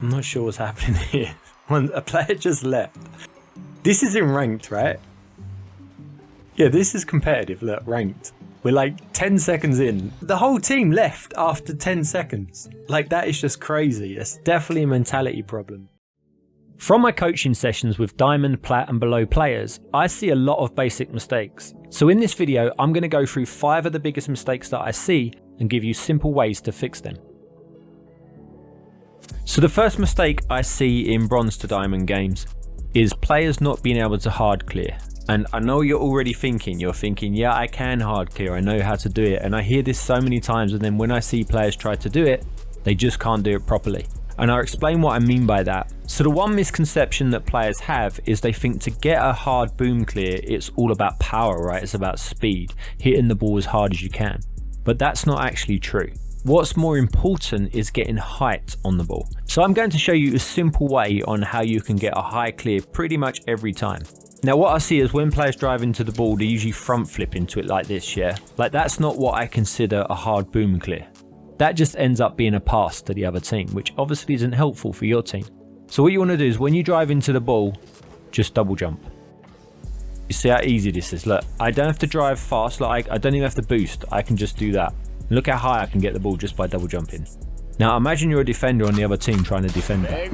I'm not sure what's happening here. A player just left. This is in ranked, right? Yeah, this is competitive, look, ranked. We're like 10 seconds in. The whole team left after 10 seconds. Like, that is just crazy. It's definitely a mentality problem. From my coaching sessions with diamond, plat and below players, I see a lot of basic mistakes. So in this video, I'm going to go through 5 of the biggest mistakes that I see and give you simple ways to fix them. So the first mistake I see in bronze to diamond games is players not being able to hard clear. And I know you're already thinking, yeah, I can hard clear, I know how to do it. And I hear this so many times, and then when I see players try to do it, they just can't do it properly. And I'll explain what I mean by that. So the one misconception that players have is they think to get a hard boom clear, it's all about power, right? It's about speed, hitting the ball as hard as you can. But that's not actually true. What's more important is getting height on the ball. So I'm going to show you a simple way on how you can get a high clear pretty much every time. Now what I see is when players drive into the ball, they usually front flip into it like this, yeah? Like, that's not what I consider a hard boom clear. That just ends up being a pass to the other team, which obviously isn't helpful for your team. So what you want to do is when you drive into the ball, just double jump. You see how easy this is? Look, I don't have to drive fast, like I don't even have to boost, I can just do that. Look how high I can get the ball just by double jumping. Now imagine you're a defender on the other team trying to defend that.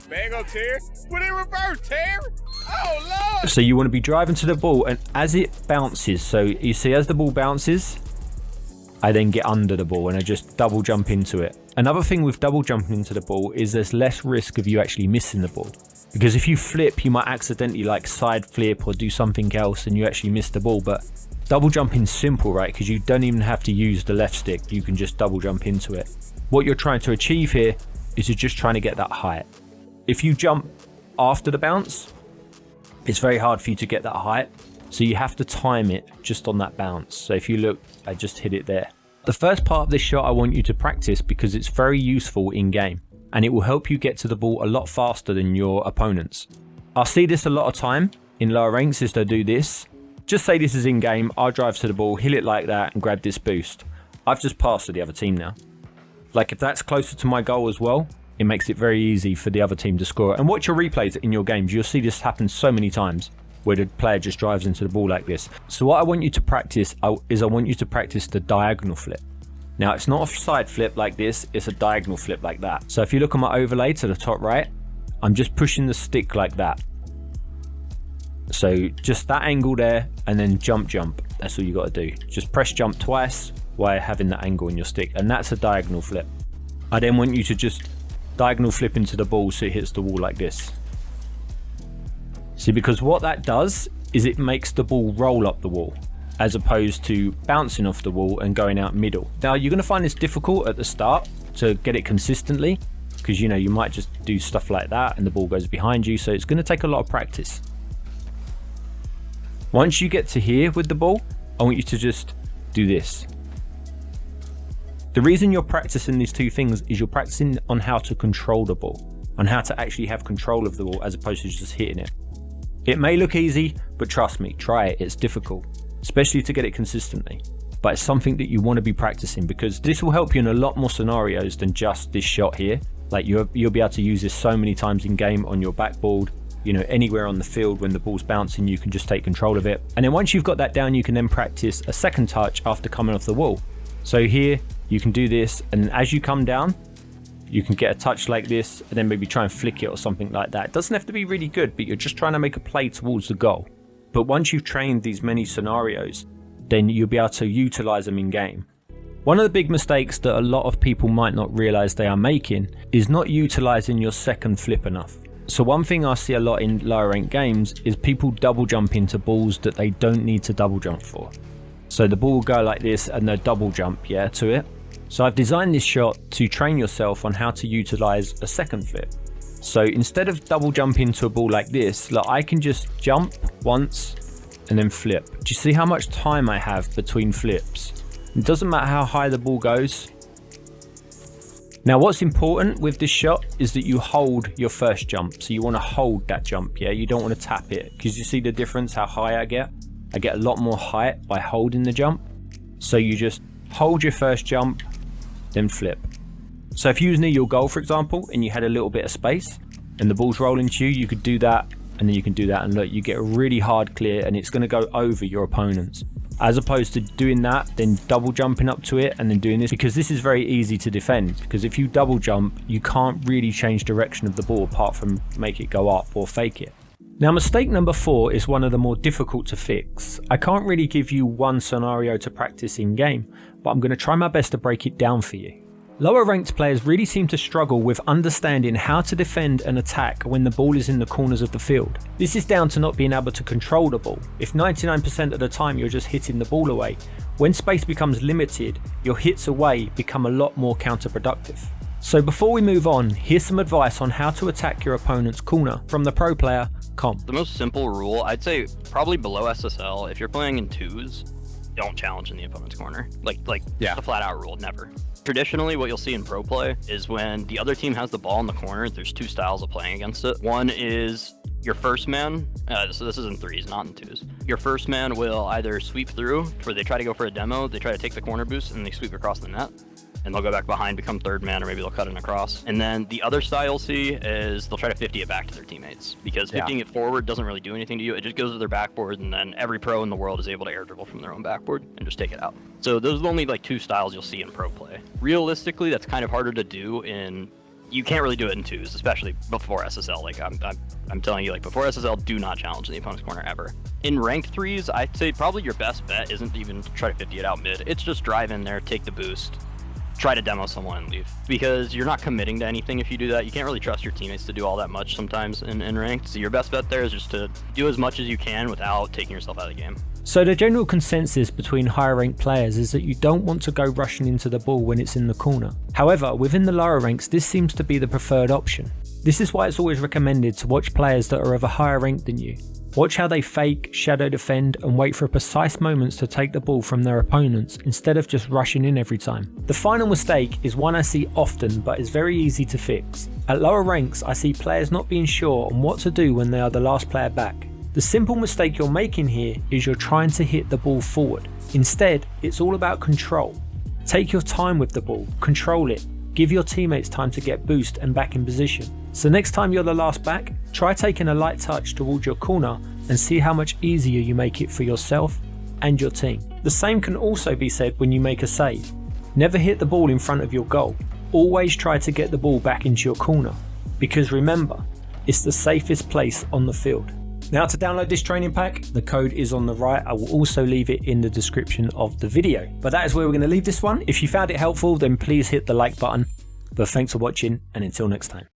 Bag up, Terry. Put it in reverse, Terry. Oh, Lord. So you want to be driving to the ball, and as it bounces, so you see as the ball bounces, I then get under the ball and I just double jump into it. Another thing with double jumping into the ball is there's less risk of you actually missing the ball. Because if you flip, you might accidentally like side flip or do something else and you actually miss the ball. But double jumping's simple, right? Because you don't even have to use the left stick. You can just double jump into it. What you're trying to achieve here is you're just trying to get that height. If you jump after the bounce, it's very hard for you to get that height. So you have to time it just on that bounce. So if you look, I just hit it there. The first part of this shot I want you to practice because it's very useful in game and it will help you get to the ball a lot faster than your opponents. I'll see this a lot of time in lower ranks is they'll do this. Just say this is in game, I'll drive to the ball, hit it like that and grab this boost. I've just passed to the other team now. Like if that's closer to my goal as well, it makes it very easy for the other team to score. And watch your replays in your games, you'll see this happen so many times where the player just drives into the ball like this. So what I want you to practice is I want you to practice the diagonal flip. Now it's not a side flip like this, it's a diagonal flip like that. So if you look at my overlay to the top right, I'm just pushing the stick like that. So just that angle there and then jump. That's all you got to do. Just press jump twice while having that angle in your stick, and that's a diagonal flip. I then want you to just diagonal flip into the ball so it hits the wall like this. See, because what that does is it makes the ball roll up the wall as opposed to bouncing off the wall and going out middle. Now you're going to find this difficult at the start to get it consistently because you might just do stuff like that and the ball goes behind you, so it's going to take a lot of practice. Once you get to here with the ball, I want you to just do this. The reason you're practicing these two things is you're practicing on how to control the ball, on how to actually have control of the ball as opposed to just hitting it. It may look easy, but trust me, try it. It's difficult, especially to get it consistently. But it's something that you want to be practicing because this will help you in a lot more scenarios than just this shot here. Like you'll be able to use this so many times in game on your backboard, anywhere on the field when the ball's bouncing, you can just take control of it. And then once you've got that down, you can then practice a second touch after coming off the wall. So here you can do this, and as you come down, you can get a touch like this and then maybe try and flick it or something like that. It doesn't have to be really good, but you're just trying to make a play towards the goal. But once you've trained these many scenarios, then you'll be able to utilize them in game. One of the big mistakes that a lot of people might not realize they are making is not utilizing your second flip enough. So one thing I see a lot in lower rank games is people double jump into balls that they don't need to double jump for. So the ball will go like this and they'll double jump, to it. So I've designed this shot to train yourself on how to utilize a second flip. So instead of double jumping to a ball like this, I can just jump once and then flip. Do you see how much time I have between flips? It doesn't matter how high the ball goes. Now what's important with this shot is that you hold your first jump. So you want to hold that jump, You don't want to tap it, because you see the difference how high I get? I get a lot more height by holding the jump. So you just hold your first jump, then flip. So if you was near your goal, for example, and you had a little bit of space and the ball's rolling to you, you could do that, and then you can do that, and look, you get a really hard clear and it's going to go over your opponents. As opposed to doing that, then double jumping up to it and then doing this, because this is very easy to defend, because if you double jump, you can't really change direction of the ball apart from make it go up or fake it. Now, mistake number 4 is one of the more difficult to fix. I can't really give you one scenario to practice in game, but I'm going to try my best to break it down for you. Lower ranked players really seem to struggle with understanding how to defend and attack when the ball is in the corners of the field. This is down to not being able to control the ball. If 99% of the time you're just hitting the ball away, when space becomes limited, your hits away become a lot more counterproductive. So before we move on, here's some advice on how to attack your opponent's corner from the pro player comp. The most simple rule, I'd say probably below SSL, if you're playing in 2s, don't challenge in the opponent's corner. Like the flat out rule, never. Traditionally, what you'll see in pro play is when the other team has the ball in the corner, there's 2 styles of playing against it. One is your first man, so this is in 3s, not in 2s. Your first man will either sweep through, where they try to go for a demo, they try to take the corner boost, and they sweep across the net. And they'll go back behind, become third man, or maybe they'll cut it across. And then the other style you'll see is they'll try to 50 it back to their teammates, because 50ing it forward doesn't really do anything to you. It just goes to their backboard, and then every pro in the world is able to air dribble from their own backboard and just take it out. So those are the only 2 styles you'll see in pro play. Realistically, that's kind of harder to do in. You can't really do it in 2s, especially before SSL. I'm telling you, before SSL, do not challenge in the opponent's corner ever. In ranked 3s, I'd say probably your best bet isn't even to try to 50 it out mid. It's just drive in there, take the boost, try to demo someone and leave, because you're not committing to anything if you do that. You can't really trust your teammates to do all that much sometimes in ranked. So your best bet there is just to do as much as you can without taking yourself out of the game. So the general consensus between higher ranked players is that you don't want to go rushing into the ball when it's in the corner. However, within the lower ranks, this seems to be the preferred option. This is why it's always recommended to watch players that are of a higher rank than you. Watch how they fake, shadow defend, and wait for precise moments to take the ball from their opponents instead of just rushing in every time. The final mistake is one I see often but is very easy to fix. At lower ranks, I see players not being sure on what to do when they are the last player back. The simple mistake you're making here is you're trying to hit the ball forward. Instead, it's all about control. Take your time with the ball, control it, give your teammates time to get boost and back in position. So next time you're the last back, try taking a light touch towards your corner and see how much easier you make it for yourself and your team. The same can also be said when you make a save. Never hit the ball in front of your goal. Always try to get the ball back into your corner, because remember, it's the safest place on the field. Now, to download this training pack, the code is on the right. I will also leave it in the description of the video. But that is where we're going to leave this one. If you found it helpful, then please hit the like button. But thanks for watching, and until next time.